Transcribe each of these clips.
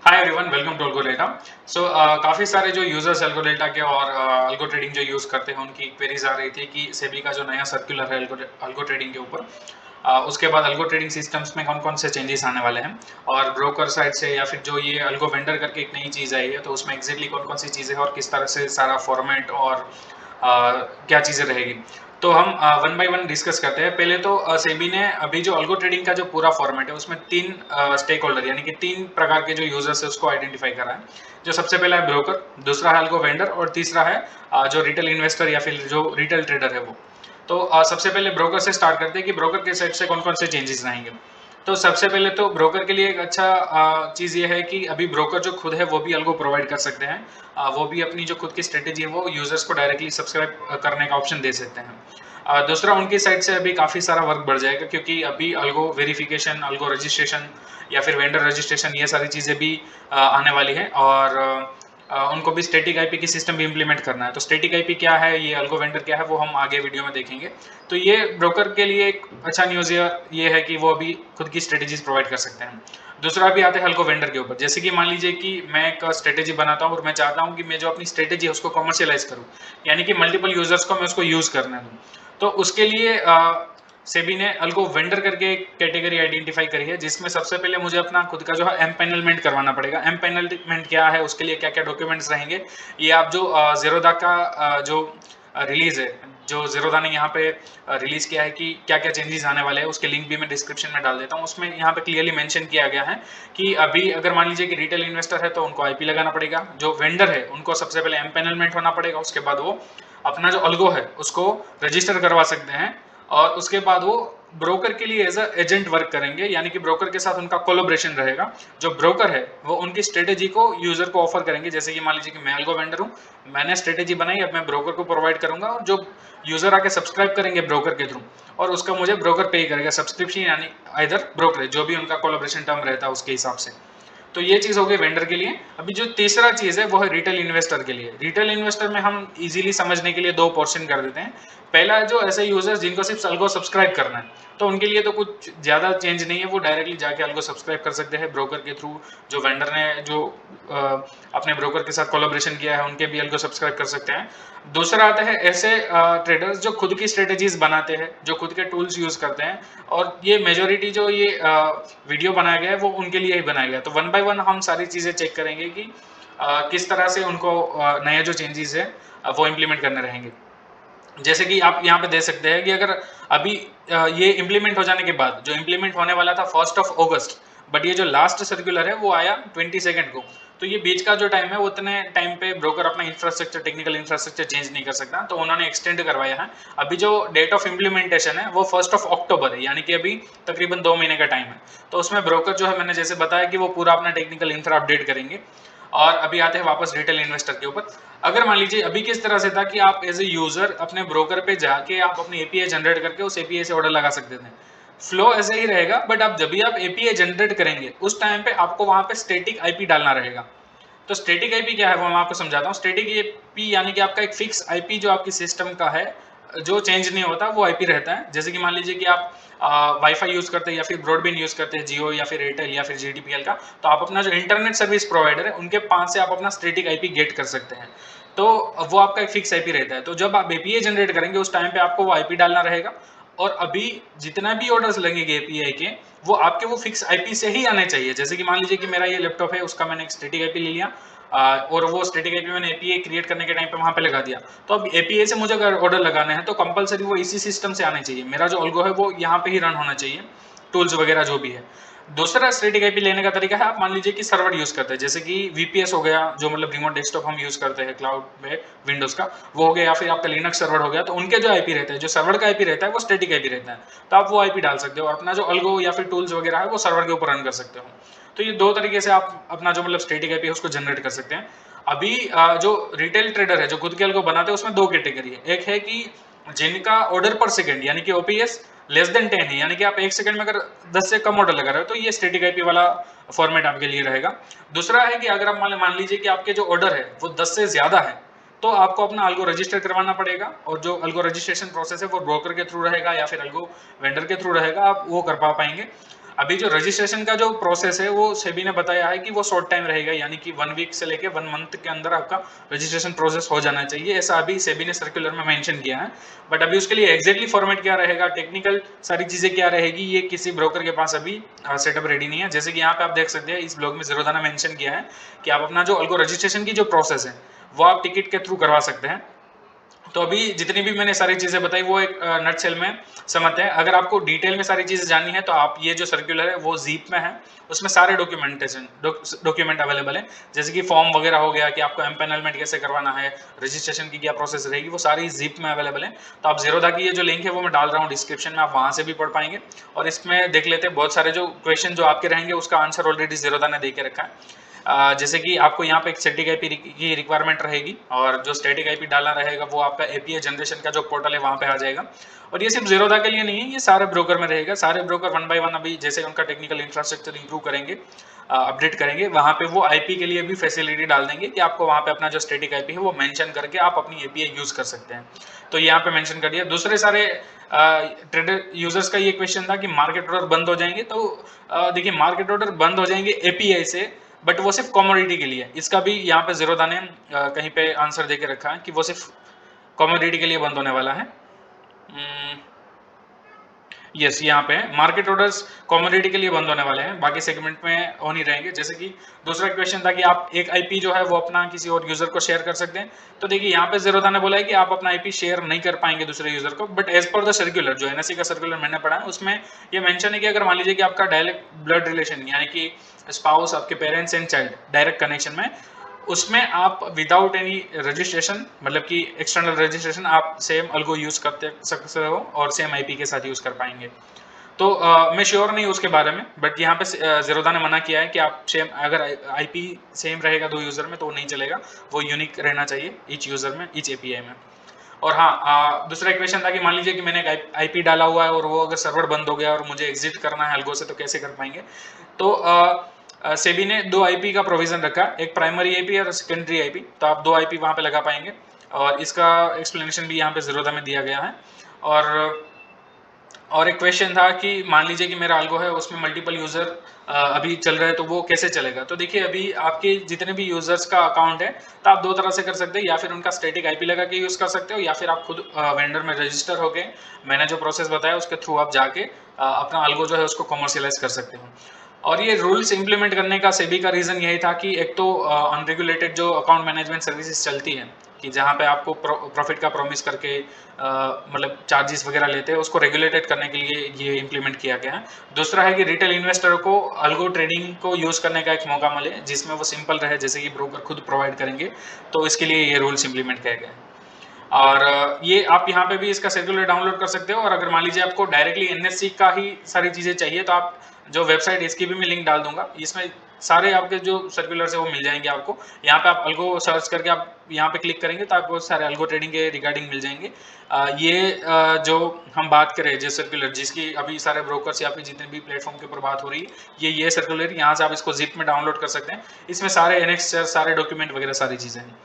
Hi everyone, welcome to AlgoData. So काफ़ी सारे जो यूजर्स अल्गोडेटा के और अल्गो ट्रेडिंग जो यूज़ करते हैं उनकी क्वेरीज आ रही थी कि सेबी का जो नया सर्कुलर है अल्गो ट्रेडिंग के ऊपर, उसके बाद अल्गो ट्रेडिंग सिस्टम्स में कौन कौन से चेंजेस आने वाले हैं और ब्रोकर साइड से या फिर जो ये अल्गो वेंडर करके एक नई चीज़ आई है तो उसमें एग्जैक्टली कौन कौन सी चीज़ें हैं और किस तरह से सारा फॉर्मेट और क्या चीज़ें रहेगी। तो हम वन बाय वन डिस्कस करते हैं। पहले तो सेबी ने अभी जो अल्गो ट्रेडिंग का जो पूरा फॉर्मेट है उसमें तीन स्टेक होल्डर यानी कि तीन प्रकार के जो यूजर्स है उसको आइडेंटिफाई करा है। जो सबसे पहला है ब्रोकर, दूसरा है अल्गो वेंडर और तीसरा है जो रिटेल इन्वेस्टर या फिर जो रिटेल ट्रेडर है वो। तो सबसे पहले ब्रोकर से स्टार्ट करते हैं कि ब्रोकर के साइड से कौन कौन से चेंजेस रहेंगे। तो सबसे पहले तो ब्रोकर के लिए एक अच्छा चीज़ ये है कि अभी ब्रोकर जो खुद है वो भी अल्गो प्रोवाइड कर सकते हैं। वो भी अपनी जो खुद की स्ट्रेटेजी है वो यूजर्स को डायरेक्टली सब्सक्राइब करने का ऑप्शन दे सकते हैं। दूसरा उनकी साइड से अभी काफ़ी सारा वर्क बढ़ जाएगा क्योंकि अभी अल्गो वेरिफिकेशन, अल्गो रजिस्ट्रेशन या फिर वेंडर रजिस्ट्रेशन ये सारी चीज़ें भी आने वाली है और उनको भी स्टैटिक आईपी की सिस्टम भी इम्प्लीमेंट करना है। तो स्टैटिक आईपी क्या है, ये अल्गो वेंडर क्या है, वो हम आगे वीडियो में देखेंगे। तो ये ब्रोकर के लिए एक अच्छा न्यूज़ ये है कि वो अभी खुद की स्ट्रेटेजीज प्रोवाइड कर सकते हैं। दूसरा भी आता है अल्गो वेंडर के ऊपर। जैसे कि मान लीजिए कि मैं एक स्ट्रेटेजी बनाता हूँ और मैं चाहता हूँ कि मैं जो अपनी स्ट्रेटेजी है उसको कमर्शियलाइज करूँ, यानी कि मल्टीपल यूजर्स को मैं उसको यूज़ करने दूँ। तो उसके लिए सेबी ने अल्गो वेंडर करके एक कैटेगरी आइडेंटिफाई करी है जिसमें सबसे पहले मुझे अपना खुद का जो है एम पैनलमेंट करवाना पड़ेगा। एम पैनलमेंट क्या है, उसके लिए क्या क्या डॉक्यूमेंट्स रहेंगे, ये आप जो जीरोदा का जो रिलीज है, जो जीरोदा ने यहाँ पे रिलीज किया है कि क्या क्या चेंजेस आने वाले हैं, उसके लिंक भी मैं डिस्क्रिप्शन में डाल देता हूँ। उसमें यहाँ पे क्लियरली मेंशन किया गया है कि अभी अगर मान लीजिए कि रिटेल इन्वेस्टर है तो उनको आईपी लगाना पड़ेगा, जो वेंडर है उनको सबसे पहले एम पैनलमेंट होना पड़ेगा, उसके बाद वो अपना जो अल्गो है उसको रजिस्टर करवा सकते हैं और उसके बाद वो ब्रोकर के लिए एज अ एजेंट वर्क करेंगे, यानी कि ब्रोकर के साथ उनका कोलोब्रेशन रहेगा। जो ब्रोकर है वो उनकी स्ट्रेटेजी को यूजर को ऑफर करेंगे। जैसे कि मान लीजिए कि मैं अल्गो वेंडर हूँ, मैंने स्ट्रेटेजी बनाई, अब मैं ब्रोकर को प्रोवाइड करूंगा और जो यूजर आके सब्सक्राइब करेंगे ब्रोकर के थ्रू और उसका मुझे ब्रोकर पे करेगा सब्सक्रिप्शन, यानी आइदर ब्रोकरेज, जो भी उनका कोलोब्रेशन टर्म रहता है उसके हिसाब से। तो ये चीज हो गई वेंडर के लिए। अभी जो तीसरा चीज है वो है रिटेल इन्वेस्टर के लिए। रिटेल इन्वेस्टर में हम इजीली समझने के लिए दो पोर्शन कर देते हैं। पहला जो ऐसे यूजर्स जिनको सिर्फ अल्गो सब्सक्राइब करना है, तो उनके लिए तो कुछ ज्यादा चेंज नहीं है, वो डायरेक्टली जाके अल्गो सब्सक्राइब कर सकते हैं ब्रोकर के थ्रू। जो वेंडर ने जो अपने ब्रोकर के साथ कोलैबोरेशन किया है उनके भी अल्गो सब्सक्राइब कर सकते हैं। दूसरा आता है ऐसे ट्रेडर्स जो खुद की स्ट्रेटेजीज बनाते हैं, जो खुद के टूल्स यूज करते हैं, और ये मेजोरिटी जो ये वीडियो बनाया गया है वो उनके लिए ही बनाया गया है। तो वन बाय वन हम सारी चीजें चेक करेंगे कि किस तरह से उनको नए जो चेंजेस है वो इम्प्लीमेंट करने रहेंगे। जैसे कि आप यहाँ पे दे सकते हैं कि अगर अभी ये इम्प्लीमेंट हो जाने के बाद, जो इम्प्लीमेंट होने वाला था 1 अगस्त, बट ये जो लास्ट सर्कुलर है वो आया 22 को। तो ये बीच का जो टाइम है उतने टाइम पे ब्रोकर अपना इंफ्रास्ट्रक्चर, टेक्निकल इंफ्रास्ट्रक्चर चेंज नहीं कर सकता, तो उन्होंने एक्सटेंड करवाया है। अभी जो डेट ऑफ इम्प्लीमेंटेशन है वो 1 अक्टूबर है, यानी कि अभी तकरीबन 2 महीने का टाइम है। तो उसमें ब्रोकर जो है, मैंने जैसे बताया कि वो पूरा अपना टेक्निकल इंफ्रा अपडेट करेंगे। और अभी आते हैं वापस रिटेल इन्वेस्टर के ऊपर। अगर मान लीजिए अभी किस तरह से था कि आप एज ए यूजर अपने ब्रोकर पे जाके आप अपनी एपीआई जनरेट करके उस एपीआई से ऑर्डर लगा सकते थे। फ्लो ऐसे ही रहेगा, बट अब जब भी आप एपीआई जनरेट करेंगे उस टाइम पे आपको वहां पे स्टैटिक आईपी डालना रहेगा। तो स्टैटिक आईपी क्या है वो मैं आपको समझाता हूँ। स्टैटिक आईपी यानी कि आपका एक फिक्स आईपी जो आपकी सिस्टम का है, जो चेंज नहीं होता, वो आईपी रहता है। जैसे कि मान लीजिए कि आप वाईफाई यूज करते हैं या फिर ब्रॉडबैंड यूज करते हैं, जियो या फिर एयरटेल या फिर जीटीपीएल का, तो आप अपना जो इंटरनेट सर्विस प्रोवाइडर है उनके पास से आप अपना स्टैटिक आईपी गेट कर सकते हैं। तो वो आपका एक फिक्स आईपी रहता है। तो जब आप एपीआई जनरेट करेंगे उस टाइम पे आपको वो आईपी डालना रहेगा, और अभी जितना भी ऑर्डर्स लगेंगे एपीआई के, वो आपके वो फिक्स आईपी से ही आने चाहिए। जैसे कि मान लीजिए कि मेरा ये लैपटॉप है, उसका मैंने एक स्टैटिक आईपी ले लिया, और वो स्टैटिक आईपी मैंने एपीआई क्रिएट करने के टाइम पे वहां पे लगा दिया। तो अब एपीआई से मुझे अगर ऑर्डर लगाने हैं तो कंपलसरी वो इसी सिस्टम से आने चाहिए। मेरा जो अल्गो है वो यहाँ पे ही रन होना चाहिए, टूल्स वगैरह जो भी है। दूसरा स्टैटिक आईपी लेने का तरीका है, आप मान लीजिए कि सर्वर यूज करते हैं, जैसे कि वीपीएस हो गया, जो मतलब रिमोट डेस्कटॉप हम यूज करते हैं क्लाउड में विंडोज का, वो हो गया, या फिर आपका लिनक्स सर्वर हो गया। तो उनके जो आईपी रहता है, जो सर्वर का आईपी रहता है, वो स्टैटिक आईपी रहता है। तो आप वो आईपी डाल सकते हो और अपना जो अल्गो या फिर टूल्स वगैरह है वो सर्वर के ऊपर रन कर सकते हो। तो ये दो तरीके से आप अपना जो मतलब स्टैटिक आईपी है उसको जनरेट कर सकते हैं। अभी जो रिटेल ट्रेडर है जो खुद के अल्गो बनाते हैं, उसमें दो कैटेगरी है। एक है कि जिनका ऑर्डर पर सेकंड यानी कि ओपीएस लेस देन 10 है, यानी कि आप 1 सेकंड में अगर 10 से कम ऑर्डर लगा रहे हो तो ये स्टैटिक आईपी वाला फॉर्मेट आपके लिए रहेगा। दूसरा है कि अगर आप मान लीजिए कि आपके जो ऑर्डर है वो 10 से ज्यादा है, तो आपको अपना अल्गो रजिस्टर करवाना पड़ेगा, और जो अल्गो रजिस्ट्रेशन प्रोसेस है वो ब्रोकर के थ्रू रहेगा या फिर अल्गो वेंडर के थ्रू रहेगा, आप वो कर पाएंगे। अभी जो रजिस्ट्रेशन का जो प्रोसेस है वो सेबी ने बताया है कि वो शॉर्ट टाइम रहेगा, यानी कि 1 वीक से लेके 1 मंथ के अंदर आपका रजिस्ट्रेशन प्रोसेस हो जाना चाहिए, ऐसा अभी सेबी ने सर्कुलर में मेंशन किया है। बट अभी उसके लिए एग्जैक्टली फॉर्मेट क्या रहेगा, टेक्निकल सारी चीजें क्या रहेगी, ये किसी ब्रोकर के पास अभी सेटअप रेडी नहीं है। जैसे कि यहाँ पे आप देख सकते हैं इस ब्लॉग में ज़ीरोधा ने मेंशन किया है कि आप अपना जो अल्गो रजिस्ट्रेशन की जो प्रोसेस है वो आप टिकट के थ्रू करवा सकते हैं। तो अभी जितनी भी मैंने सारी चीज़ें बताई वो एक नटशेल में समझते हैं। अगर आपको डिटेल में सारी चीज़ें जाननी है तो आप ये जो सर्कुलर है वो जीप में है, उसमें सारे डॉक्यूमेंट अवेलेबल है, जैसे कि फॉर्म वगैरह हो गया कि आपको एम्पेनलमेंट कैसे करवाना है, रजिस्ट्रेशन की क्या प्रोसेस रहेगी, वो सारी जीप में अवेलेबल है। तो आप ज़ीरोधा की ये जो लिंक है वो मैं डाल रहा हूँ डिस्क्रिप्शन में, आप वहाँ से भी पढ़ पाएंगे। और इसमें देख लेते हैं बहुत सारे जो क्वेश्चन जो आपके रहेंगे उसका आंसर ऑलरेडी ज़ीरोधा ने दे के रखा है। जैसे कि आपको यहाँ पे एक स्टैटिक आईपी की रिक्वायरमेंट रहेगी, और जो स्टैटिक आईपी डालना रहेगा वो आपका एपीआई जनरेशन का जो पोर्टल है वहाँ पे आ जाएगा। और ये सिर्फ ज़ीरोधा के लिए नहीं है, ये सारे ब्रोकर में रहेगा। सारे ब्रोकर 1 बाय 1 अभी जैसे उनका टेक्निकल इंफ्रास्ट्रक्चर इंप्रूव करेंगे, अपडेट करेंगे, वहाँ पे वो आईपी के लिए भी फैसिलिटी डाल देंगे कि आपको वहाँ पे अपना जो स्टैटिक आईपी है वो मेंशन करके आप अपनी एपीआई यूज़ कर सकते हैं। तो यहाँ पे मेंशन कर दिया। दूसरे सारे ट्रेडर यूजर्स का ये क्वेश्चन था कि मार्केट ऑर्डर बंद हो जाएंगे, तो देखिए मार्केट ऑर्डर बंद हो जाएंगे एपीआई से, बट वो सिर्फ कमोडिटी के लिए। इसका भी यहाँ पे ज़ीरोधा ने कहीं पे आंसर देके रखा है कि वो सिर्फ कमोडिटी के लिए बंद होने वाला है। यस, यहाँ पे मार्केट ऑर्डर्स कमोडिटी के लिए बंद होने वाले हैं, बाकी सेगमेंट में ऑन ही रहेंगे। जैसे कि दूसरा क्वेश्चन था कि आप एक आईपी जो है वो अपना किसी और यूजर को शेयर कर सकते हैं। तो देखिए यहाँ पे ज़ीरोधा ने बोला है कि आप अपना आईपी शेयर नहीं कर पाएंगे दूसरे यूजर को, but as per the circular, जो एनएससी का सर्कुलर मैंने पढ़ा है उसमें ये मेंशन है कि अगर मान लीजिए कि आपका डायरेक्ट ब्लड रिलेशन यानी कि स्पाउस, आपके parents and child direct connection में, उसमें आप विदाउट एनी रजिस्ट्रेशन, मतलब कि एक्सटर्नल रजिस्ट्रेशन, आप सेम अल्गो यूज करते सकते हो और सेम आईपी के साथ यूज कर पाएंगे। तो मैं श्योर नहीं उसके बारे में, बट यहाँ पे ज़ीरोधा ने मना किया है कि आप सेम, अगर आईपी सेम रहेगा दो यूज़र में तो वो नहीं चलेगा, वो यूनिक रहना चाहिए ईच यूज़र में, ईच एपीआई में। और हाँ, दूसरा क्वेश्चन था कि मान लीजिए कि मैंने एक आईपी डाला हुआ है और वो अगर सर्वर बंद हो गया और मुझे एग्जिट करना है अल्गो से, तो कैसे कर पाएंगे। तो सेबी ने 2 आईपी का प्रोविजन रखा, एक प्राइमरी आईपी और सेकेंडरी आईपी, तो आप 2 आईपी वहाँ पे लगा पाएंगे, और इसका एक्सप्लेनेशन भी यहाँ पे ज़ीरोधा में दिया गया है। और एक क्वेश्चन था कि मान लीजिए कि मेरा अल्गो है उसमें मल्टीपल यूज़र अभी चल रहे हैं, तो वो कैसे चलेगा। तो देखिए अभी आपके जितने भी यूज़र्स का अकाउंट है तो आप 2 तरह से कर सकते हैं, या फिर उनका स्टैटिक आईपी लगा के यूज़ कर सकते हो, या फिर आप खुद वेंडर में रजिस्टर होके मैंने जो प्रोसेस बताया उसके थ्रू आप जाके अपना अल्गो जो है उसको कमर्शियलाइज कर सकते हो। और ये रूल्स इंप्लीमेंट करने का सेबी का रीज़न यही था कि एक तो अनरेगुलेटेड जो अकाउंट मैनेजमेंट सर्विसेज चलती हैं, कि जहाँ पे आपको प्रॉफिट का प्रॉमिस करके मतलब चार्जेस वगैरह लेते हैं, उसको रेगुलेटेड करने के लिए ये इंप्लीमेंट किया गया है। दूसरा है कि रिटेल इन्वेस्टर को अल्गो ट्रेडिंग को यूज़ करने का एक मौका मिले जिसमें वो सिंपल रहे, जैसे कि ब्रोकर खुद प्रोवाइड करेंगे, तो इसके लिए ये रूल्स इंप्लीमेंट किया गया है। और ये आप यहाँ पे भी इसका सर्कुलर डाउनलोड कर सकते हो। और अगर मान लीजिए आपको डायरेक्टली एनएससी का ही सारी चीज़ें चाहिए तो आप जो वेबसाइट, इसकी भी मैं लिंक डाल दूंगा, इसमें सारे आपके जो सर्कुलर है वो मिल जाएंगे आपको। यहाँ पे आप अल्गो सर्च करके आप यहाँ पे क्लिक करेंगे तो आपको सारे अल्गो ट्रेडिंग के रिगार्डिंग मिल जाएंगे। जो हम बात करें जिस सर्कुलर जिसकी अभी सारे ब्रोकर्स या फिर जितने भी प्लेटफॉर्म के ऊपर बात हो रही है, ये सर्कुलर यहाँ से आप इसको जिप में डाउनलोड कर सकते हैं। इसमें सारे एनेक्सचर, सारे डॉक्यूमेंट वगैरह सारी चीज़ें हैं।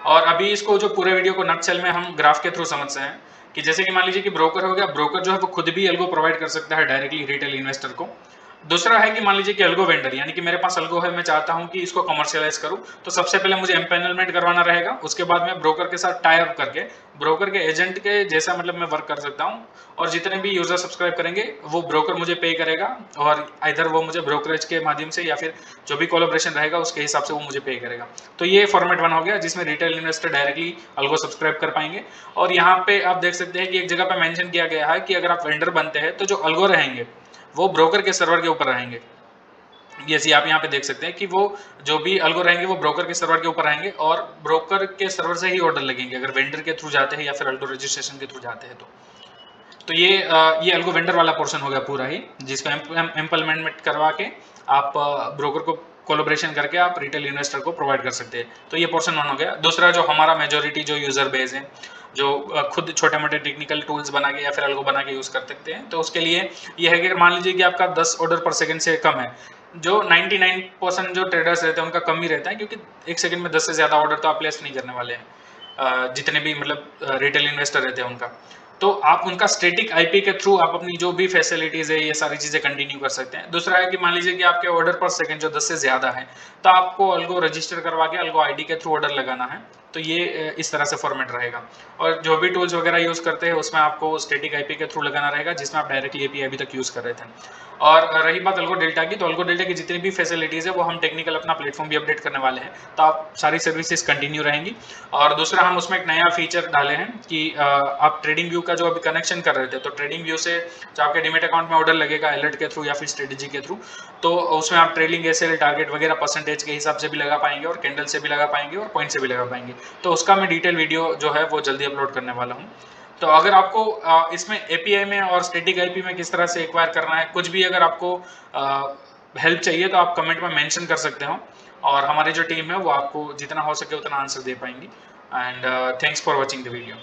और अभी इसको जो पूरे वीडियो को नटशेल में हम ग्राफ के थ्रू समझते हैं कि जैसे कि मान लीजिए कि ब्रोकर हो गया, ब्रोकर जो है वो खुद भी अल्गो प्रोवाइड कर सकता है डायरेक्टली रिटेल इन्वेस्टर को। दूसरा है कि मान लीजिए कि अल्गो वेंडर, यानी कि मेरे पास अल्गो है, मैं चाहता हूं कि इसको कमर्शियलाइज करूं, तो सबसे पहले मुझे एम्पेनलमेंट करवाना रहेगा, उसके बाद मैं ब्रोकर के साथ टाई अप करके ब्रोकर के एजेंट के जैसा मतलब मैं वर्क कर सकता हूं, और जितने भी यूजर सब्सक्राइब करेंगे वो ब्रोकर मुझे पे करेगा, और इधर वो मुझे ब्रोकरेज के माध्यम से या फिर जो भी कोलैबोरेशन रहेगा उसके हिसाब से वो मुझे पे करेगा। तो ये फॉर्मेट वन हो गया जिसमें retail investor directly algo subscribe कर पाएंगे। और यहाँ पे आप देख सकते हैं कि एक जगह पे मेंशन किया गया है कि अगर आप वेंडर बनते हैं तो जो अल्गो रहेंगे वो ब्रोकर के सर्वर के ऊपर रहेंगे। जैसे आप यहाँ पे देख सकते हैं कि वो जो भी अल्गो रहेंगे वो ब्रोकर के सर्वर के ऊपर रहेंगे, और ब्रोकर के सर्वर से ही ऑर्डर लगेंगे अगर वेंडर के थ्रू जाते हैं या फिर अल्गो रजिस्ट्रेशन के थ्रू जाते हैं। तो ये अल्गो वेंडर वाला पोर्शन हो गया पूरा ही, जिसको इम्प्लीमेंट करवा के आप ब्रोकर को कोलैबोरेशन करके आप रिटेल इन्वेस्टर को प्रोवाइड कर सकते हैं। तो ये पोर्शन वन हो गया। दूसरा जो हमारा मेजोरिटी जो यूजर बेस है, जो खुद छोटे मोटे टेक्निकल टूल्स बना के या फिर अल्गो बना के यूज कर सकते हैं, तो उसके लिए ये है कि मान लीजिए कि आपका 10 ऑर्डर पर सेकंड से कम है, जो 99% जो ट्रेडर्स रहते हैं उनका कम ही रहता है, क्योंकि एक सेकंड में 10 से ज़्यादा ऑर्डर तो आप प्लेस नहीं करने वाले हैं, जितने भी मतलब रिटेल इन्वेस्टर रहते हैं उनका। तो आप उनका स्टैटिक आईपी के थ्रू आप अपनी जो भी फैसिलिटीज है ये सारी चीजें कंटिन्यू कर सकते हैं। दूसरा है कि मान लीजिए कि आपके ऑर्डर पर सेकंड जो 10 से ज्यादा है, तो आपको अल्गो रजिस्टर करवा के अल्गो आईडी के थ्रू ऑर्डर लगाना है। तो ये इस तरह से फॉर्मेट रहेगा। और जो भी टूल्स वगैरह यूज करते हैं उसमें आपको स्टैटिक आईपी के थ्रू लगाना रहेगा, जिसमें आप डायरेक्टली एपीआई अभी तक यूज कर रहे थे। और रही बात अल्गो डेल्टा की, तो अल्गो डेल्टा की जितनी भी फैसिलिटीज है वो हम टेक्निकल अपना प्लेटफॉर्म भी अपडेट करने वाले हैं, तो आप सारी सर्विसेज कंटिन्यू रहेंगी। और दूसरा हम उसमें एक नया फीचर डाले हैं कि आप ट्रेडिंग व्यू का जो अभी कनेक्शन कर रहे थे, तो ट्रेडिंग व्यू से जो आपके डीमेट अकाउंट में ऑर्डर लगेगा अलर्ट के थ्रू या फिर स्ट्रेटेजी के थ्रू, तो उसमें आप ट्रेडिंग एसएल टारगेट वगैरह परसेंटेज के हिसाब से भी लगा पाएंगे और कैंडल से भी लगा पाएंगे और पॉइंट से भी लगा पाएंगे। तो उसका मैं डिटेल वीडियो जो है वो जल्दी अपलोड करने वाला हूँ। तो अगर आपको इसमें एपीआई में और स्टैटिक आईपी में किस तरह से एक्वायर करना है, कुछ भी अगर आपको हेल्प चाहिए तो आप कमेंट में मेंशन कर सकते हो, और हमारी जो टीम है वो आपको जितना हो सके उतना आंसर दे पाएंगी। And thanks for watching the video.